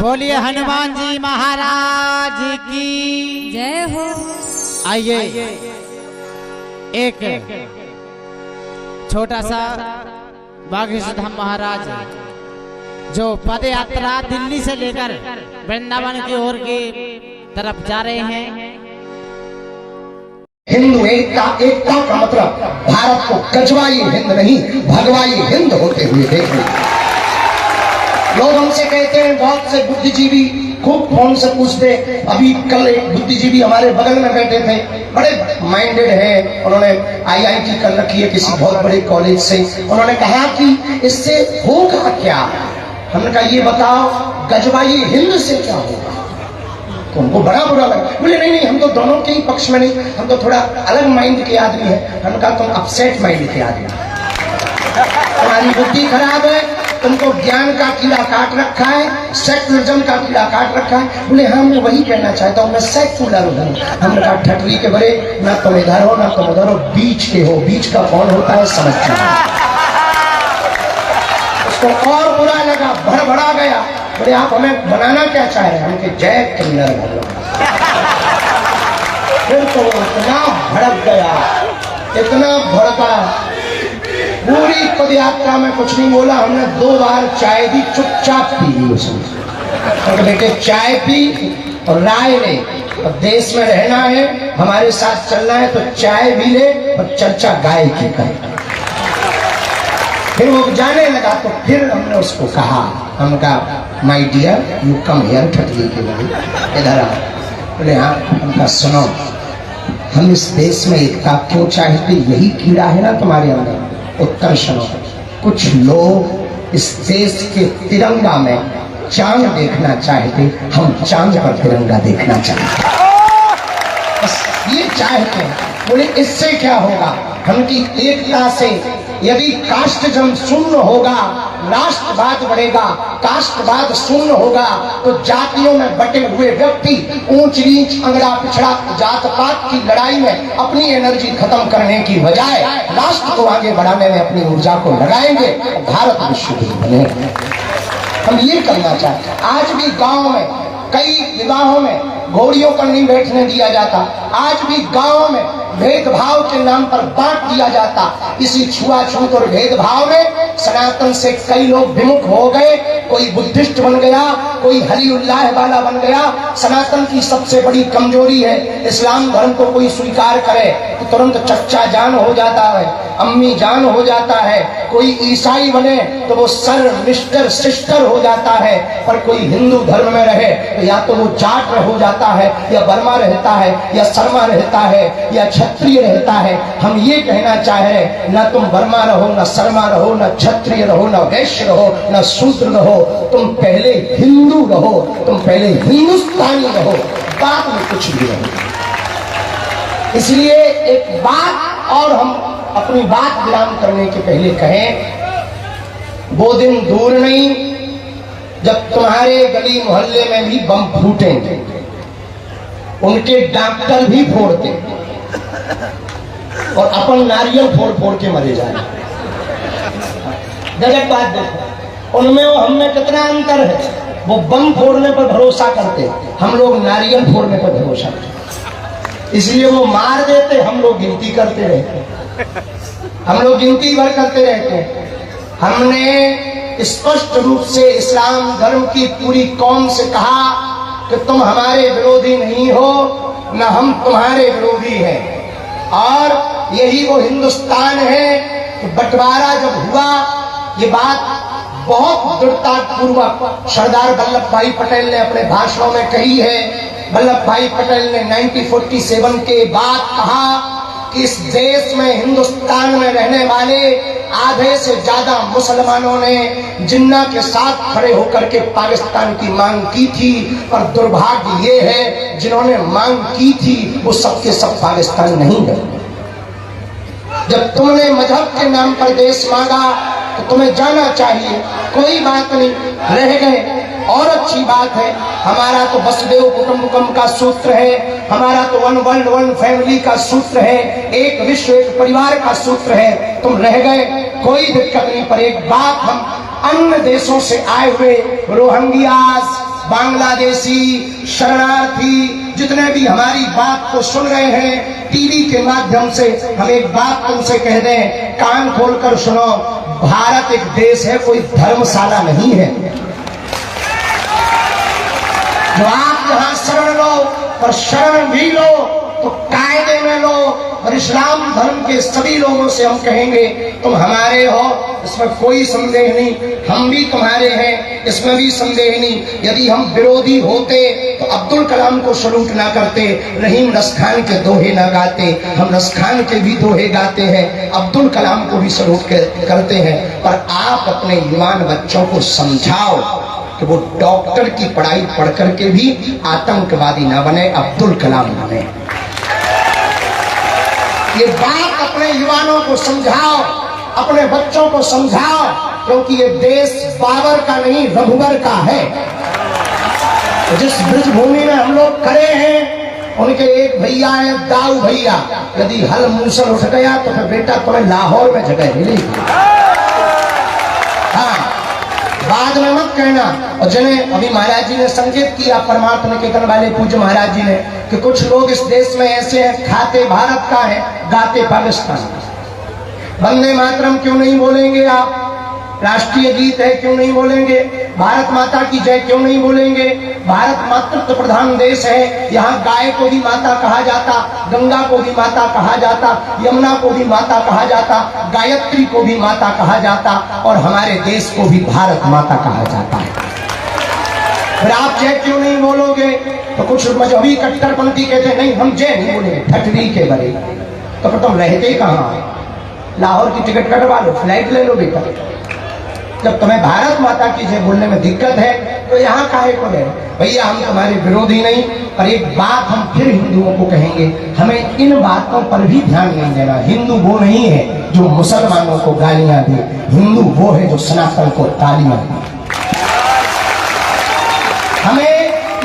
बोलिए हनुमान जी महाराज की जय हो। आइए एक छोटा सा बागेश्वर धाम महाराज जो पद यात्रा दिल्ली से लेकर वृंदावन की ओर की तरफ जा रहे हैं। हिंदू एकता, एकता का मतलब भारत को गजवाई हिंद नहीं भगवाई हिंद होते हुए देखना। लोग हमसे कहते हैं, बहुत से बुद्धिजीवी खूब फोन से पूछते। अभी कल एक बुद्धिजीवी हमारे बगल में बैठे थे, बड़े माइंडेड हैं, उन्होंने IIT कर रखी है किसी बहुत बड़े कॉलेज से। उन्होंने कहा कि इससे होगा क्या? हमने कहा ये बताओ, गजवाई हिंद से क्या होगा? तो उनको बड़ा बुरा लगा। बोले नहीं नहीं, हम तो दोनों के ही पक्ष में नहीं, हम तो थोड़ा अलग माइंड के आदमी हैं। हमने कहा तुम अपसेट माइंड के आदमी, तुम्हारी बुद्धि खराब है, तुमको ज्ञान का कीड़ा काट रखा है, सेक्युलरिज्म का कीड़ा काट रखा है। बोले हाँ मैं वही कहना चाहता हूँ, मैं सेक्युलर हूँ। हमने कहा ठटरी के बड़े, ना तुम इधर हो ना तुम उधर हो, बीच के हो। बीच का कौन होता है समझ उसको और बुरा लगा, भड़बड़ा गया। बोले आप हमें बनाना क्या चाह रहे हैं? हमके जय किन्नर भगवान। फिर तो इतना भड़क गया, इतना भड़का, पूरी पदयात्रा में कुछ नहीं बोला। हमने 2 बार चाय दी, चुपचाप पी ली उसने। तो बेटे चाय पी और राय ले, और देश में रहना है, हमारे साथ चलना है, तो चाय भी ले और चर्चा गाय की करे। फिर वो जाने लगा, तो फिर हमने उसको कहा, हम कहा my dear you come here, ठटली के लिए इधर आओ। बोले हाँ। हमका सुनो, हम इस देश में एकता क्यों चाहते? यही कीड़ा है ना तुम्हारे अंदर। उत्तर सुनो, कुछ लोग इस देश के तिरंगा में चांद देखना चाहते, हम चांद पर तिरंगा देखना चाहते, बस ये चाहते हैं। बोले इससे क्या होगा? हमकी एकता से यदि कास्टिज्म शून्य होगा, राष्ट्रवाद बढ़ेगा। कास्टवाद शून्य होगा तो जातियों में बटे हुए व्यक्ति ऊंच नीच, अंगड़ा पिछड़ा, जात पात की लड़ाई में अपनी एनर्जी खत्म करने की बजाय राष्ट्र को आगे बढ़ाने में अपनी ऊर्जा को लगाएंगे, भारत विश्व गुरु बनेगा। हम ये करना चाहते हैं। आज भी गांव में कई विवाहों में घोड़ियों पर नहीं बैठने दिया जाता। आज भी गांव में भेदभाव के नाम पर बांट दिया जाता। इसी छुआछूत और भेदभाव में सनातन से कई लोग विमुख हो गए। कोई बुद्धिस्ट बन गया, कोई हलीउल्लाह वाला बन गया। सनातन की सबसे बड़ी कमजोरी है, इस्लाम धर्म को कोई स्वीकार करे तो तुरंत चच्चा जान हो जाता है, अम्मी जान हो जाता है। कोई ईसाई बने तो वो सर, मिस्टर, सिस्टर हो जाता है। पर कोई हिंदू धर्म में रहे तो या तो वो जाट हो जाता है, या बर्मा रहता है, या शर्मा रहता है, या क्षत्रिय रहता है। हम ये कहना चाह रहे, न तुम बर्मा रहो, न शर्मा रहो, न क्षत्रिय रहो, न वैश्य रहो, न शूद्र रहो। तुम पहले हिंदू रहो, तुम पहले हिंदुस्तानी रहो, बाद में कुछ भी रहो। इसलिए एक बात और हम अपनी बात विराम करने के पहले कहें, वो दिन दूर नहीं जब तुम्हारे गली मोहल्ले में भी बम फूटेंगे, उनके डॉक्टर भी फोड़ते और अपन नारियल फोड़ फोड़ के मरे जाए। गलत बात देखो, उनमें और हमें कितना अंतर है। वो बम फोड़ने पर भरोसा करते, हम लोग नारियल फोड़ने पर भरोसा करते। इसलिए वो मार देते, हम लोग गिनती करते रहते, हम लोग गिनती भर करते रहते। हमने स्पष्ट रूप से इस्लाम धर्म की पूरी कौम से कहा कि तुम हमारे विरोधी नहीं हो, न हम तुम्हारे विरोधी हैं। और यही वो हिंदुस्तान है कि बंटवारा जब हुआ, ये बात बहुत दृढ़ता पूर्वक सरदार वल्लभ भाई पटेल ने अपने भाषणों में कही है। वल्लभ भाई पटेल ने 1947 के बाद कहा कि इस देश में, हिंदुस्तान में रहने वाले आधे से ज्यादा मुसलमानों ने जिन्ना के साथ खड़े होकर के पाकिस्तान की मांग की थी। पर दुर्भाग्य ये है, जिन्होंने मांग की थी वो सबके सब पाकिस्तान नहीं गए। जब तुमने मजहब के नाम पर देश मांगा तो तुम्हें जाना चाहिए, कोई बात नहीं, रह गए और अच्छी बात है। हमारा तो वसुदेव कुटुंबकम का सूत्र है, हमारा तो वन वर्ल्ड वन फैमिली का सूत्र है, एक विश्व एक परिवार का सूत्र है। तुम रह गए, कोई दिक्कत नहीं। पर एक बात हम अन्य देशों से आए हुए रोहिंग्यास, बांग्लादेशी शरणार्थी जितने भी हमारी बात को सुन रहे हैं टीवी के माध्यम से, हम एक बात तुमसे कह दें, कान खोलकर सुनो, भारत एक देश है, कोई धर्मशाला नहीं है। जो आप यहाँ शरण लो और शरण भी लो तो कायदे में लो, और इस्लाम धर्म के सभी लोगों से हम कहेंगे तुम हमारे हो, इसमें कोई संदेह नहीं, हम भी तुम्हारे हैं, इसमें भी संदेह नहीं। यदि हम विरोधी होते तो अब्दुल कलाम को सलूट ना करते, रहीम रसखान के दोहे ना गाते, हम रसखान के भी दोहे गाते हैं, अब्दुल कलाम को भी सलूट करते हैं। पर आप अपने युवान बच्चों को समझाओ कि वो डॉक्टर की पढ़ाई पढ़ करके भी आतंकवादी ना बने, अब्दुल कलाम बने। ये बात अपने युवाओं को समझाओ, अपने बच्चों को समझाओ, क्योंकि ये देश बाबर का नहीं रघुवर का है। जिस ब्रज भूमि में हम लोग खड़े हैं उनके एक भैया है दाऊ भैया, यदि हल मूसल उठ गया तो फिर बेटा तुम्हें लाहौर में जगह मिलेगी। हाँ, बाद में मत कहना। और जिन्हें अभी महाराज जी ने संकेत किया, परमात्मा निकेतन वाले पूज्य महाराज जी ने, कि कुछ लोग इस देश में ऐसे हैं, खाते भारत का है, गाते पाकिस्तान। वंदे मातरम क्यों नहीं बोलेंगे आप? राष्ट्रीय गीत है क्यों नहीं बोलेंगे? भारत माता की जय क्यों नहीं बोलेंगे? भारत मातृत्व प्रधान देश है, यहाँ गाय को भी माता कहा जाता, गंगा को भी माता कहा जाता, यमुना को भी माता कहा जाता, गायत्री को भी माता कहा जाता, और हमारे देश को भी भारत माता कहा जाता है। फिर आप जय क्यों नहीं बोलोगे? तो कुछ मजहबी कट्टरपंथी कहते नहीं हम जय नहीं बोलेंगे, ठटरी के बरे। तो फिर तुम रहते कहाँ? लाहौर की टिकट कटवा लो, फ्लाइट ले लो बेटा। जब तुम्हें भारत माता की जय बोलने में दिक्कत है तो यहाँ काहे को रहे? भैया हम तुम्हारे विरोधी नहीं, पर एक बात हम फिर हिंदुओं को कहेंगे, हमें इन बातों पर भी ध्यान नहीं देना। हिंदू वो नहीं है जो मुसलमानों को गालियां दे, हिंदू वो है जो सनातन को तालियां दे। हमें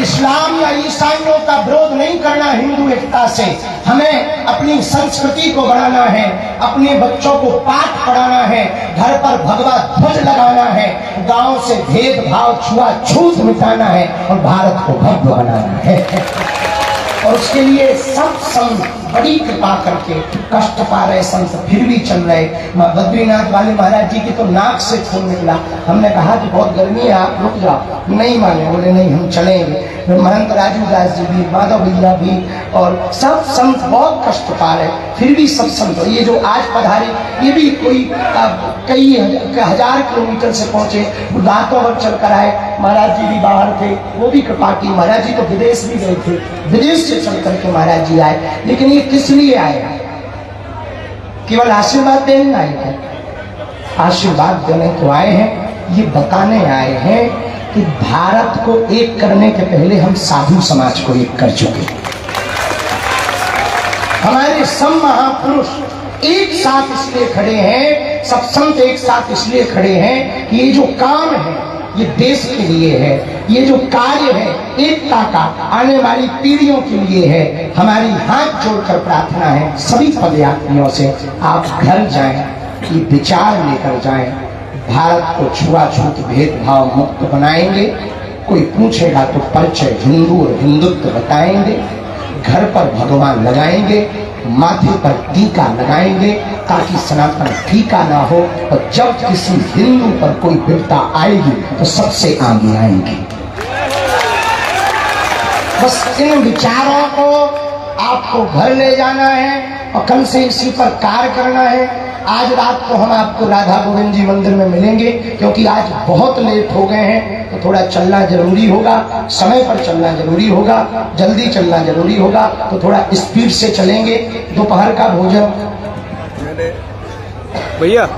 इस्लाम या ईसाइयों का विरोध नहीं करना हिंदू एकता से, हमें अपनी संस्कृति को बढ़ाना है, अपने बच्चों को पाठ पढ़ाना है, घर पर भगवा ध्वज लगाना है, गांव से भेदभाव छुआछूत मिटाना है और भारत को भव्य बनाना है। और उसके लिए सब संत बड़ी कृपा करके, कष्ट पा रहे संत फिर भी चल रहे। बद्रीनाथ वाले महाराज जी की तो नाक से खून निकला, हमने कहा कि बहुत गर्मी है आप रुक जाओ, नहीं माने, बोले नहीं हम चलेंगे। महंत राजू दास जी भी, माधव भैया भी, और सब संत बहुत कष्ट पा रहे, फिर भी सब संत, ये जो आज पधारे ये भी कोई कई हजार किलोमीटर से पहुंचे, रातों भर चल कर आए। महाराज जी भी बाहर थे, वो भी कृपा की, महाराज जी तो विदेश भी गए थे, विदेश से चल करके महाराज जी आए। लेकिन ये किस लिए आए? केवल आशीर्वाद देने आए थे? आशीर्वाद देने तो आए हैं, ये बताने आए हैं कि भारत को एक करने के पहले हम साधु समाज को एक कर चुके। हमारे सब महापुरुष एक साथ इसलिए खड़े हैं, सब संत एक साथ इसलिए खड़े हैं कि ये जो काम है ये देश के लिए है, ये जो कार्य है एकता का आने वाली पीढ़ियों के लिए है। हमारी हाथ जोड़कर प्रार्थना है सभी पदयात्रियों से, आप घर जाएं, ये विचार लेकर जाएं, भारत को छुआछूत भेदभाव मुक्त बनाएंगे। कोई पूछेगा तो परिचय हिंदू और हिंदुत्व बताएंगे, घर पर भगवान लगाएंगे, माथे पर टीका लगाएंगे ताकि सनातन टीका ना हो, और जब किसी हिंदू पर कोई विपदा आएगी तो सबसे आगे आएंगे। बस इन विचारों को आपको घर ले जाना है और कल से इसी पर कार्य करना है। आज रात को हम आपको राधा गोविंद जी मंदिर में मिलेंगे, क्योंकि आज बहुत लेट हो गए हैं, तो थोड़ा चलना जरूरी होगा, समय पर चलना जरूरी होगा, जल्दी चलना जरूरी होगा, तो थोड़ा स्पीड से चलेंगे। दोपहर का भोजन भैया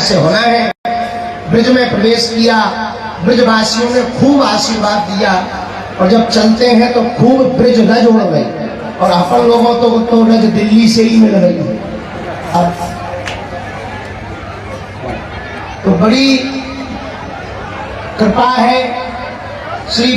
से होना है। ब्रज में प्रवेश किया, ब्रजवासियों ने खूब आशीर्वाद दिया, और जब चलते हैं तो खूब ब्रज रज उड़ गई, और अपन लोगों तो रज दिल्ली से ही मिल रही है। अब तो बड़ी कृपा है श्री